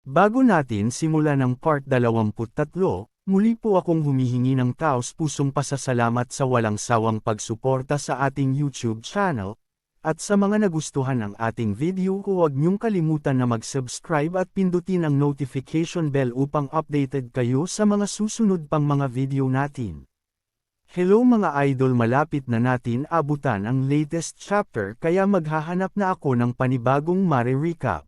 Bago natin simulan ang part 23, muli po akong humihingi ng taos-pusong pasasalamat sa walang sawang pagsuporta sa ating YouTube channel, at sa mga nagustuhan ng ating video huwag niyong kalimutan na mag-subscribe at pindutin ang notification bell upang updated kayo sa mga susunod pang mga video natin. Hello mga idol, malapit na natin abutan ang latest chapter kaya maghahanap na ako ng panibagong mare-recap.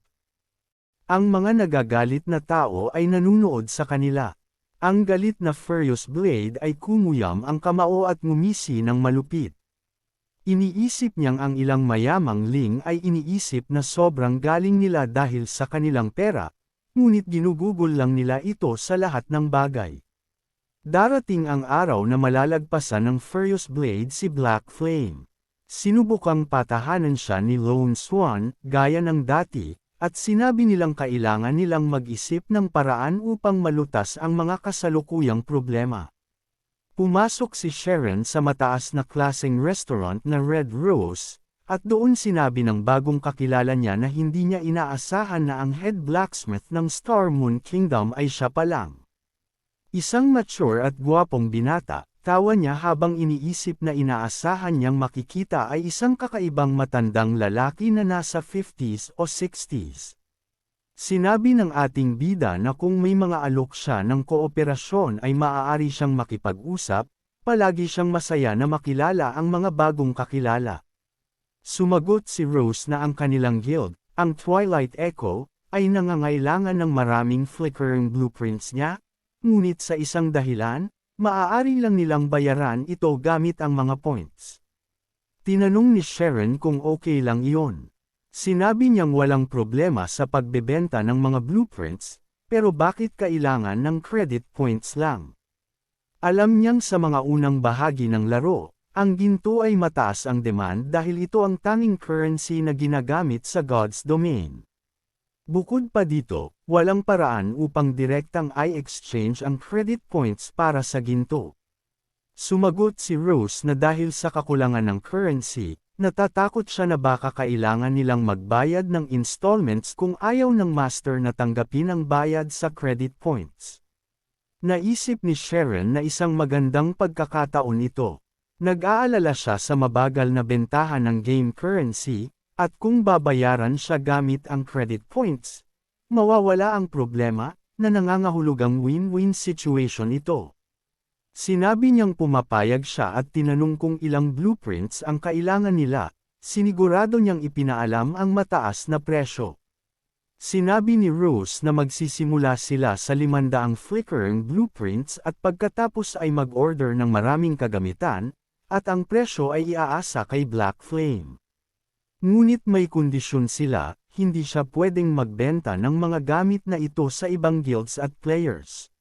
Ang mga nagagalit na tao ay nanunood sa kanila. Ang galit na Furious Blade ay kumuyam ang kamao at ngumisi ng malupit. Iniisip niyang ang ilang mayamang Ling ay iniisip na sobrang galing nila dahil sa kanilang pera, ngunit ginugugol lang nila ito sa lahat ng bagay. Darating ang araw na malalagpasan ng Furious Blade si Black Flame. Sinubukang patahanan siya ni Lone Swan, gaya ng dati, at sinabi nilang kailangan nilang mag-isip ng paraan upang malutas ang mga kasalukuyang problema. Pumasok si Sharon sa mataas na klaseng restaurant na Red Rose, at doon sinabi ng bagong kakilala niya na hindi niya inaasahan na ang head blacksmith ng Star Moon Kingdom ay siya pa lang. Isang mature at gwapong binata, tawa niya habang iniisip na inaasahan niyang makikita ay isang kakaibang matandang lalaki na nasa 50s o 60s. Sinabi ng ating bida na kung may mga alok siya ng kooperasyon ay maaari siyang makipag-usap, palagi siyang masaya na makilala ang mga bagong kakilala. Sumagot si Rose na ang kanilang guild, ang Twilight Echo, ay nangangailangan ng maraming flickering blueprints niya, ngunit sa isang dahilan, maaari lang nilang bayaran ito gamit ang mga points. Tinanong ni Sharon kung okay lang iyon. Sinabi niyang walang problema sa pagbebenta ng mga blueprints, pero bakit kailangan ng credit points lang? Alam niyang sa mga unang bahagi ng laro, ang ginto ay mataas ang demand dahil ito ang tanging currency na ginagamit sa God's Domain. Bukod pa dito, walang paraan upang direktang i-exchange ang credit points para sa ginto. Sumagot si Rose na dahil sa kakulangan ng currency, natatakot siya na baka kailangan nilang magbayad ng installments kung ayaw ng master na tanggapin ang bayad sa credit points. Naisip ni Sharon na isang magandang pagkakataon ito. Nag-aalala siya sa mabagal na bentahan ng game currency, at kung babayaran siya gamit ang credit points, mawawala ang problema, na nangangahulugang win-win situation ito. Sinabi niyang pumapayag siya at tinanong kung ilang blueprints ang kailangan nila, sinigurado niyang ipinaalam ang mataas na presyo. Sinabi ni Rose na magsisimula sila sa 500 flickering blueprints at pagkatapos ay mag-order ng maraming kagamitan, at ang presyo ay iaasa kay Black Flame. Ngunit may kondisyon sila, hindi siya pwedeng magbenta ng mga gamit na ito sa ibang guilds at players.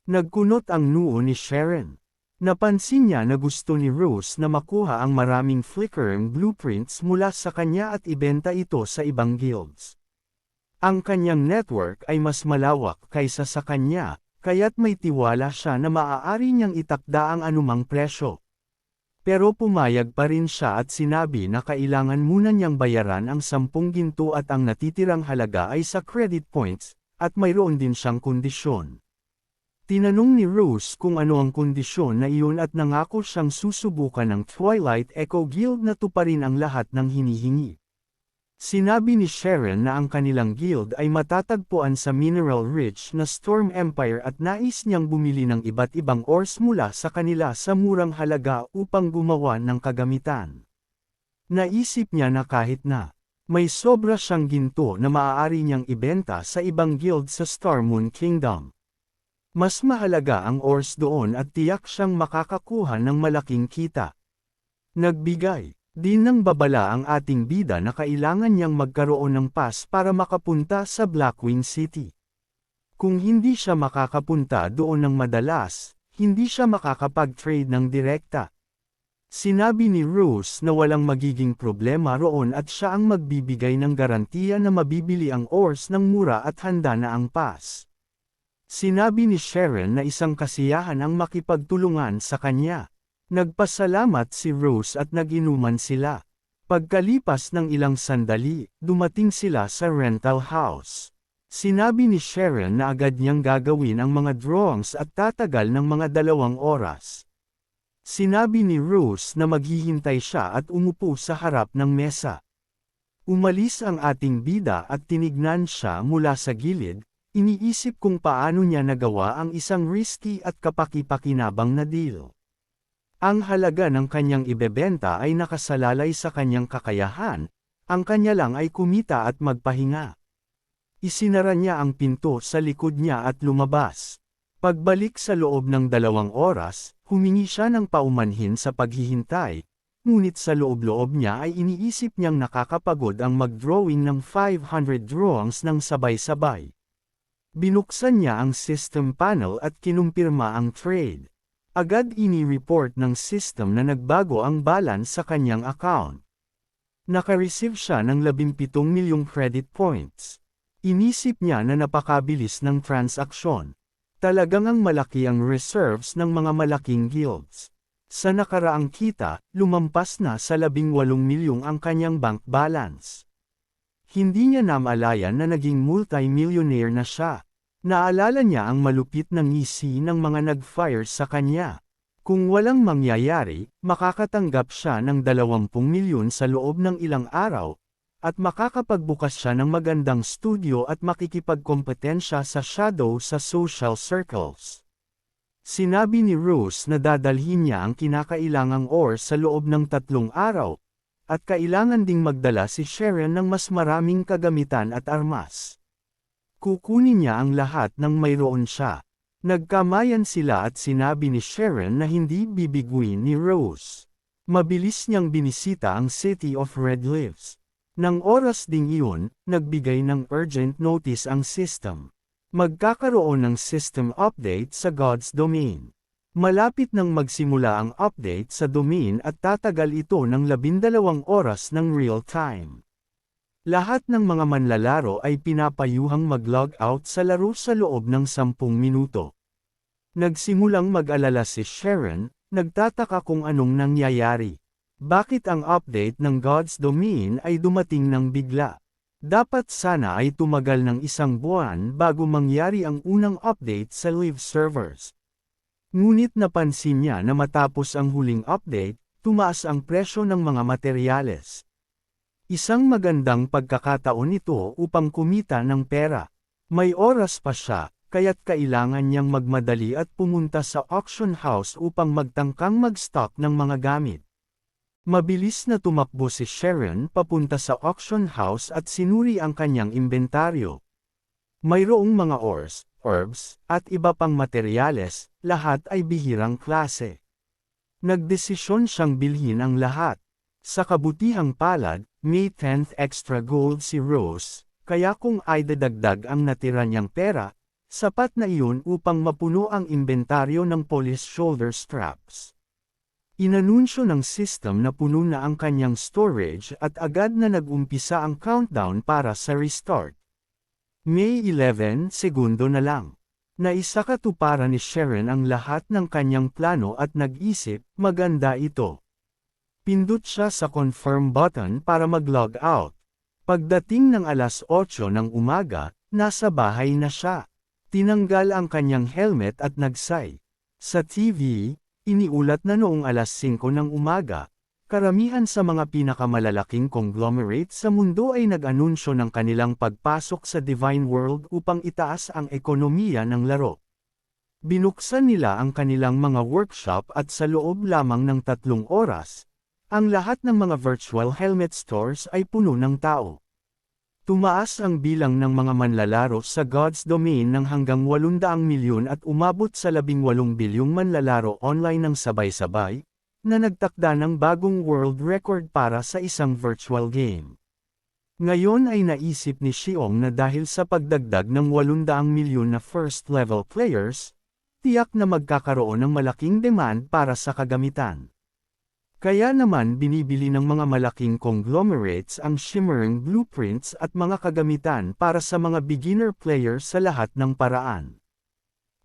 Nagkunot ang noo ni Sharon. Napansin niya na gusto ni Rose na makuha ang maraming flickering blueprints mula sa kanya at ibenta ito sa ibang guilds. Ang kanyang network ay mas malawak kaysa sa kanya, kaya't may tiwala siya na maaari niyang itakda ang anumang presyo. Pero pumayag pa rin siya at sinabi na kailangan muna niyang bayaran ang 10 ginto at ang natitirang halaga ay sa credit points, at mayroon din siyang kondisyon. Tinanong ni Rose kung ano ang kondisyon na iyon at nangako siyang susubukan ng Twilight Echo Guild na tuparin ang lahat ng hinihingi. Sinabi ni Sharon na ang kanilang guild ay matatagpuan sa mineral-rich na Storm Empire at nais niyang bumili ng iba't ibang ores mula sa kanila sa murang halaga upang gumawa ng kagamitan. Naisip niya na kahit na may sobra siyang ginto na maaari niyang ibenta sa ibang guild sa Star Moon Kingdom. Mas mahalaga ang ores doon at tiyak siyang makakakuha ng malaking kita. Nagbigay din ng babala ang ating bida na kailangan niyang magkaroon ng pass para makapunta sa Blackwing City. Kung hindi siya makakapunta doon ng madalas, hindi siya makakapag-trade ng direkta. Sinabi ni Rose na walang magiging problema roon at siya ang magbibigay ng garantiya na mabibili ang ores ng mura at handa na ang pass. Sinabi ni Sharon na isang kasiyahan ang makipagtulungan sa kanya. Nagpasalamat si Rose at nag-inuman sila. Pagkalipas ng ilang sandali, dumating sila sa rental house. Sinabi ni Sharon na agad niyang gagawin ang mga drawings at tatagal ng mga 2 oras. Sinabi ni Rose na maghihintay siya at umupo sa harap ng mesa. Umalis ang ating bida at tinignan siya mula sa gilid, iniisip kung paano niya nagawa ang isang risky at kapaki-pakinabang na deal. Ang halaga ng kanyang ibebenta ay nakasalalay sa kanyang kakayahan, ang kanya lang ay kumita at magpahinga. Isinara niya ang pinto sa likod niya at lumabas. Pagbalik sa loob ng 2 oras, humingi siya ng paumanhin sa paghihintay, ngunit sa loob-loob niya ay iniisip niyang nakakapagod ang mag-drawing ng 500 drawings ng sabay-sabay. Binuksan niya ang system panel at kinumpirma ang trade. Agad ini-report ng system na nagbago ang balance sa kanyang account. Nakareceive siya ng 17 milyong credit points. Inisip niya na napakabilis ng transaksyon. Talagang ang malaki ang reserves ng mga malaking guilds. Sa nakaraang kita, lumampas na sa 18 milyong ang kanyang bank balance. Hindi niya namalayan na naging multi-millionaire na siya. Naalala niya ang malupit na ngisi ng mga nag-fire sa kanya. Kung walang mangyayari, makakatanggap siya ng 20 milyon sa loob ng ilang araw, at makakapagbukas siya ng magandang studio at makikipagkompetensya sa shadow sa social circles. Sinabi ni Rose na dadalhin niya ang kinakailangang ore sa loob ng 3 araw, at kailangan ding magdala si Sharon ng mas maraming kagamitan at armas. Kukunin niya ang lahat ng mayroon siya. Nagkamayan sila at sinabi ni Sharon na hindi bibiguin ni Rose. Mabilis niyang binisita ang City of Red Leaves. Nang oras ding iyon, nagbigay ng urgent notice ang system. Magkakaroon ng system update sa God's Domain. Malapit nang magsimula ang update sa domain at tatagal ito ng 12 oras ng real time. Lahat ng mga manlalaro ay pinapayuhang mag-log out sa laro sa loob ng 10 minuto. Nagsimulang mag-alala si Sharon, nagtataka kung anong nangyayari. Bakit ang update ng God's Domain ay dumating ng bigla? Dapat sana ay tumagal ng 1 buwan bago mangyari ang unang update sa live servers. Ngunit napansin niya na matapos ang huling update, tumaas ang presyo ng mga materyales. Isang magandang pagkakataon ito upang kumita ng pera. May oras pa siya, kaya't kailangan niyang magmadali at pumunta sa auction house upang magtangkang mag-stock ng mga gamit. Mabilis na tumakbo si Sharon papunta sa auction house at sinuri ang kanyang inventaryo. Mayroong mga ores, herbs, at iba pang materyales, lahat ay bihirang klase. Nagdesisyon siyang bilhin ang lahat. Sa kabutihang palad, may 10th extra gold si Rose, kaya kung ay dadagdag ang natira niyang pera, sapat na iyon upang mapuno ang inventaryo ng police shoulder straps. Inanunsyo ng system na puno na ang kanyang storage at agad na nag-umpisa ang countdown para sa restart. May 11 segundo na lang. Naisakatuparan ni Sharon ang lahat ng kanyang plano at nag-isip, maganda ito. Pindot siya sa confirm button para mag-log out. Pagdating ng alas 8 ng umaga, nasa bahay na siya. Tinanggal ang kanyang helmet at nagsay. Sa TV, iniulat na noong alas 5 ng umaga, karamihan sa mga pinakamalalaking conglomerate sa mundo ay nag-anunsyo ng kanilang pagpasok sa Divine World upang itaas ang ekonomiya ng laro. Binuksan nila ang kanilang mga workshop at sa loob lamang ng 3 oras, ang lahat ng mga virtual helmet stores ay puno ng tao. Tumaas ang bilang ng mga manlalaro sa God's Domain ng hanggang 800 milyon at umabot sa 18 bilyong manlalaro online ng sabay-sabay, na nagtakda ng bagong world record para sa isang virtual game. Ngayon ay naisip ni Xiong na dahil sa pagdagdag ng 800 milyon na first-level players, tiyak na magkakaroon ng malaking demand para sa kagamitan. Kaya naman binibili ng mga malaking conglomerates ang shimmering blueprints at mga kagamitan para sa mga beginner players sa lahat ng paraan.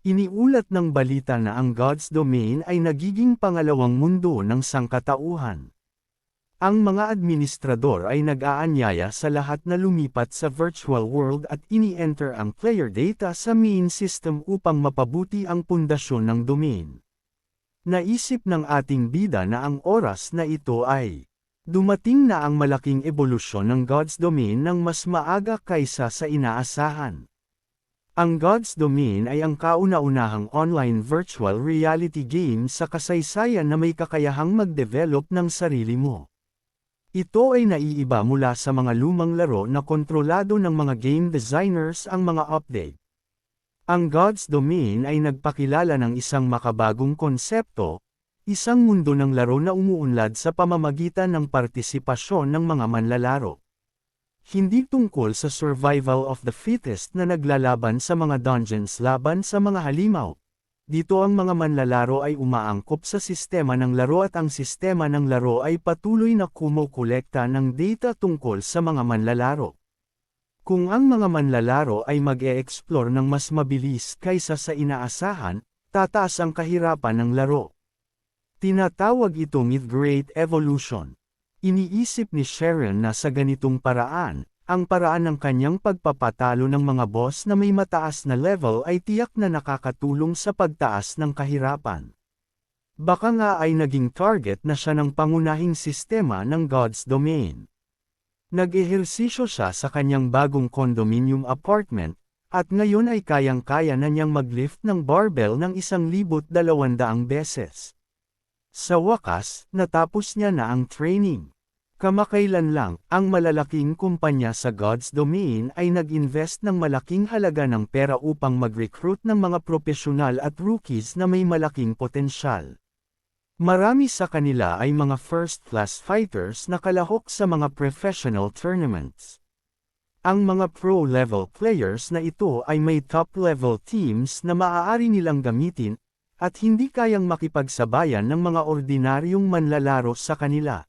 Iniulat ng balita na ang God's Domain ay nagiging pangalawang mundo ng sangkatauhan. Ang mga administrador ay nag-aanyaya sa lahat na lumipat sa virtual world at ini-enter ang player data sa main system upang mapabuti ang pundasyon ng domain. Naisip ng ating bida na ang oras na ito ay dumating na ang malaking ebolusyon ng God's Domain ng mas maaga kaysa sa inaasahan. Ang God's Domain ay ang kauna-unahang online virtual reality game sa kasaysayan na may kakayahang mag-develop ng sarili mo. Ito ay naiiba mula sa mga lumang laro na kontrolado ng mga game designers ang mga update. Ang God's Domain ay nagpakilala ng isang makabagong konsepto, isang mundo ng laro na umuunlad sa pamamagitan ng partisipasyon ng mga manlalaro. Hindi tungkol sa survival of the fittest na naglalaban sa mga dungeons laban sa mga halimaw. Dito ang mga manlalaro ay umaangkop sa sistema ng laro at ang sistema ng laro ay patuloy na kumukolekta ng data tungkol sa mga manlalaro. Kung ang mga manlalaro ay mag-e-explore ng mas mabilis kaysa sa inaasahan, tataas ang kahirapan ng laro. Tinatawag itong Great Evolution. Iniisip ni Sharon na sa ganitong paraan, ang paraan ng kanyang pagpapatalo ng mga boss na may mataas na level ay tiyak na nakakatulong sa pagtaas ng kahirapan. Baka nga ay naging target na siya ng pangunahing sistema ng God's Domain. Nag-ehersisyo siya sa kanyang bagong condominium apartment, at ngayon ay kayang-kaya na niyang mag-lift ng barbell ng 1,200 beses. Sa wakas, natapos niya na ang training. Kamakailan lang, ang malalaking kumpanya sa God's Domain ay nag-invest ng malaking halaga ng pera upang mag-recruit ng mga profesional at rookies na may malaking potensyal. Marami sa kanila ay mga first-class fighters na kalahok sa mga professional tournaments. Ang mga pro-level players na ito ay may top-level teams na maaari nilang gamitin, at hindi kayang makipagsabayan ng mga ordinaryong manlalaro sa kanila.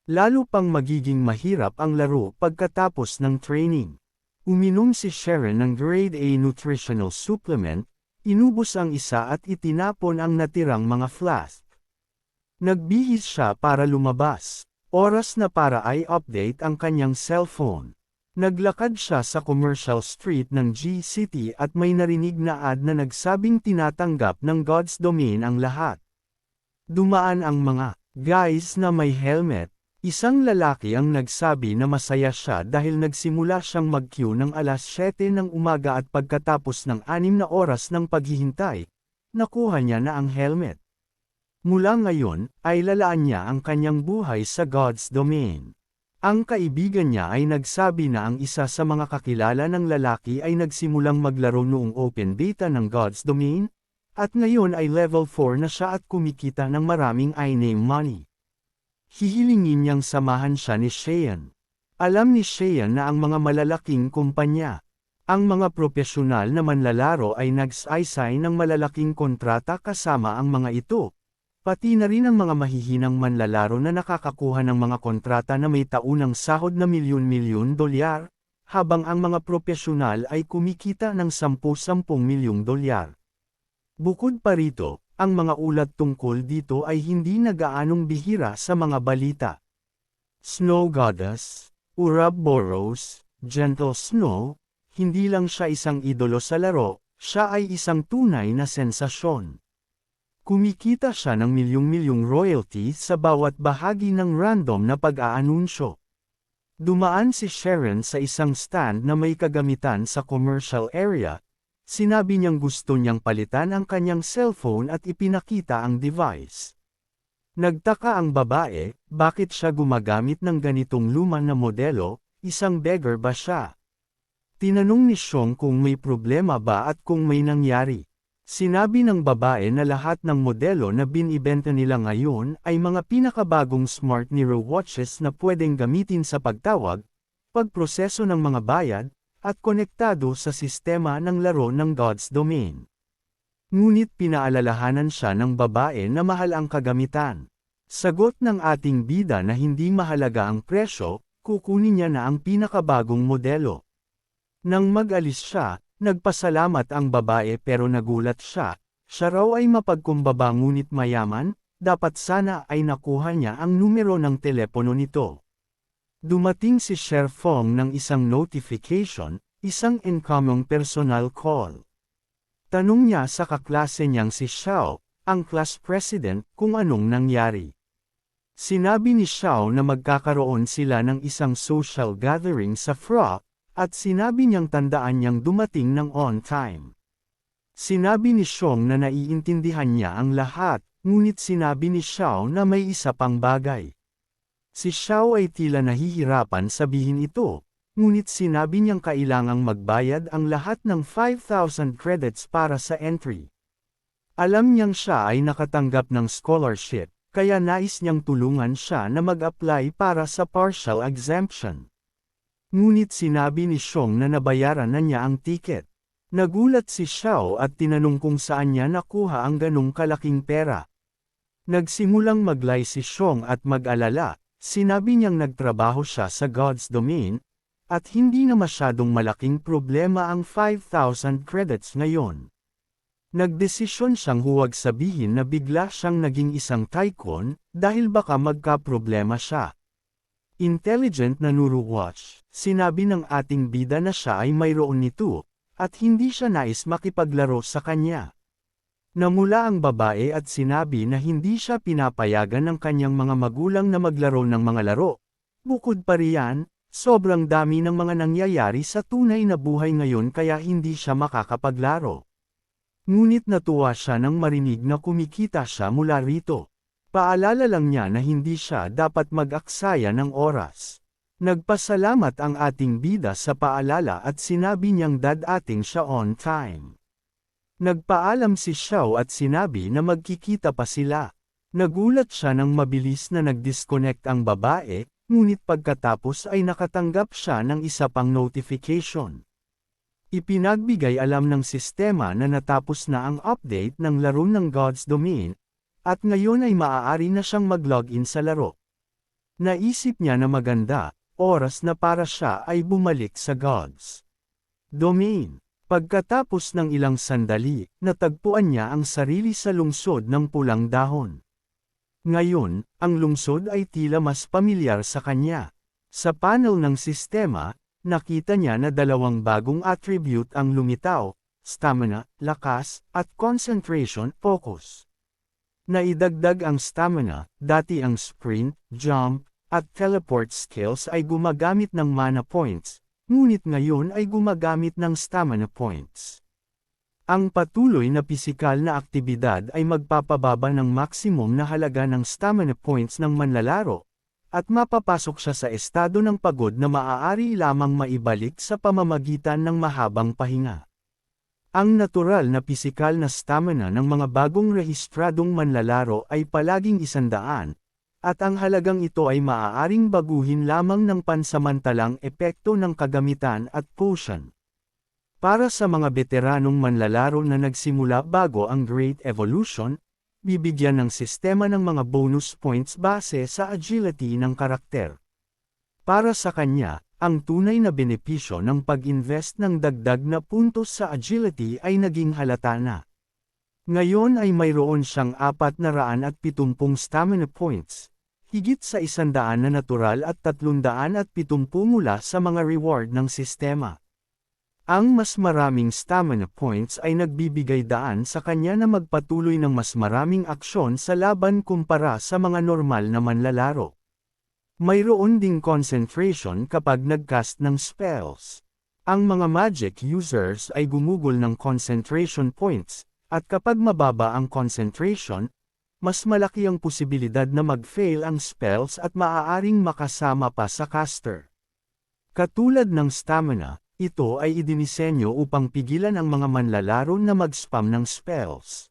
Lalo pang magiging mahirap ang laro pagkatapos ng training. Uminom si Sharon ng Grade A nutritional supplement, inubos ang isa at itinapon ang natirang mga flask. Nagbihis siya para lumabas. Oras na para i-update ang kanyang cellphone. Naglakad siya sa commercial street ng G-City at may narinig na ad na nagsabing tinatanggap ng God's Domain ang lahat. Dumaan ang mga guys na may helmet. Isang lalaki ang nagsabi na masaya siya dahil nagsimula siyang mag-queue ng alas 7 ng umaga at pagkatapos ng 6 na oras ng paghihintay, nakuha niya na ang helmet. Mula ngayon, ay lalaan niya ang kanyang buhay sa God's Domain. Ang kaibigan niya ay nagsabi na ang isa sa mga kakilala ng lalaki ay nagsimulang maglaro noong open beta ng God's Domain, at ngayon ay level 4 na siya at kumikita ng maraming I-name money. Hihilingin niyang samahan siya ni Cheyenne. Alam ni Cheyenne na ang mga malalaking kumpanya, ang mga profesional na manlalaro ay nag-sign ng malalaking kontrata kasama ang mga ito. Pati na rin ang mga mahihinang manlalaro na nakakakuha ng mga kontrata na may taunang sahod na milyon-milyon dolyar, habang ang mga profesional ay kumikita ng 10-10 milyong dolyar. Bukod pa rito, ang mga ulat tungkol dito ay hindi na gaanong bihira sa mga balita. Snow Goddess, Ouroboros, Gentle Snow, hindi lang siya isang idolo sa laro, siya ay isang tunay na sensasyon. Kumikita siya ng milyong-milyong royalty sa bawat bahagi ng random na pag-aanunsyo. Dumaan si Sharon sa isang stand na may kagamitan sa commercial area. Sinabi niyang gusto niyang palitan ang kanyang cellphone at ipinakita ang device. Nagtaka ang babae, bakit siya gumagamit ng ganitong luma na modelo, isang beggar ba siya? Tinanong ni Xiong kung may problema ba at kung may nangyari. Sinabi ng babae na lahat ng modelo na binibenta nila ngayon ay mga pinakabagong smart Nero watches na pwedeng gamitin sa pagtawag, pagproseso ng mga bayad, at konektado sa sistema ng laro ng God's Domain. Ngunit pinaalalahanan siya ng babae na mahal ang kagamitan. Sagot ng ating bida na hindi mahalaga ang presyo, kukunin niya na ang pinakabagong modelo. Nang mag-alis siya, nagpasalamat ang babae pero nagulat siya. Siya raw ay mapagkumbaba ngunit mayaman, dapat sana ay nakuha niya ang numero ng telepono nito. Dumating si Sherfong ng isang notification, isang incoming personal call. Tanong niya sa kaklase niyang si Xiao, ang class president, kung anong nangyari. Sinabi ni Xiao na magkakaroon sila ng isang social gathering sa FRA, at sinabi niyang tandaan niyang dumating ng on time. Sinabi ni Xiong na naiintindihan niya ang lahat, ngunit sinabi ni Xiao na may isa pang bagay. Si Xiao ay tila nahihirapan sabihin ito, ngunit sinabi niyang kailangang magbayad ang lahat ng 5,000 credits para sa entry. Alam niyang siya ay nakatanggap ng scholarship, kaya nais niyang tulungan siya na mag-apply para sa partial exemption. Ngunit sinabi ni Xiong na nabayaran na niya ang ticket. Nagulat si Xiao at tinanong kung saan niya nakuha ang ganong kalaking pera. Nagsimulang maglay si Xiong at mag-alala, sinabi niyang nagtrabaho siya sa God's Domain, at hindi na masyadong malaking problema ang 5,000 credits ngayon. Nagdesisyon siyang huwag sabihin na bigla siyang naging isang tycoon, dahil baka magka-problema siya. Intelligent na Nuruwatch, sinabi ng ating bida na siya ay mayroon nito, at hindi siya nais makipaglaro sa kanya. Namula ang babae at sinabi na hindi siya pinapayagan ng kanyang mga magulang na maglaro ng mga laro. Bukod pa riyan, sobrang dami ng mga nangyayari sa tunay na buhay ngayon kaya hindi siya makakapaglaro. Ngunit natuwa siya nang marinig na kumikita siya mula rito. Paalala lang niya na hindi siya dapat mag-aksaya ng oras. Nagpasalamat ang ating bida sa paalala at sinabi niyang dadating siya on time. Nagpaalam si Xiao at sinabi na magkikita pa sila. Nagulat siya nang mabilis na nag-disconnect ang babae, ngunit pagkatapos ay nakatanggap siya ng isa pang notification. Ipinagbigay alam ng sistema na natapos na ang update ng laro ng God's Domain, at ngayon ay maaari na siyang mag-login sa laro. Naisip niya na maganda, oras na para siya ay bumalik sa God's Domain. Pagkatapos ng ilang sandali, natagpuan niya ang sarili sa lungsod ng pulang dahon. Ngayon, ang lungsod ay tila mas pamilyar sa kanya. Sa panel ng sistema, nakita niya na dalawang bagong attribute ang lumitaw, stamina, lakas, at concentration, focus. Naidagdag ang stamina, dati ang sprint, jump, at teleport skills ay gumagamit ng mana points, ngunit ngayon ay gumagamit ng stamina points. Ang patuloy na pisikal na aktibidad ay magpapababa ng maximum na halaga ng stamina points ng manlalaro, at mapapasok siya sa estado ng pagod na maaari lamang maibalik sa pamamagitan ng mahabang pahinga. Ang natural na pisikal na stamina ng mga bagong rehistradong manlalaro ay palaging 100, at ang halagang ito ay maaaring baguhin lamang ng pansamantalang epekto ng kagamitan at potion. Para sa mga veteranong manlalaro na nagsimula bago ang Great Evolution, bibigyan ng sistema ng mga bonus points base sa agility ng karakter. Para sa kanya, ang tunay na benepisyo ng pag-invest ng dagdag na puntos sa agility ay naging halata na. Ngayon ay mayroon siyang 470 stamina points, higit sa 100 na natural at 370 mula sa mga reward ng sistema. Ang mas maraming stamina points ay nagbibigay daan sa kanya na magpatuloy ng mas maraming aksyon sa laban kumpara sa mga normal na manlalaro. Mayroon ding concentration kapag nag-cast ng spells. Ang mga magic users ay gumugol ng concentration points, at kapag mababa ang concentration, mas malaki ang posibilidad na mag-fail ang spells at maaaring makasama pa sa caster. Katulad ng stamina, ito ay idinisenyo upang pigilan ang mga manlalaro na mag-spam ng spells.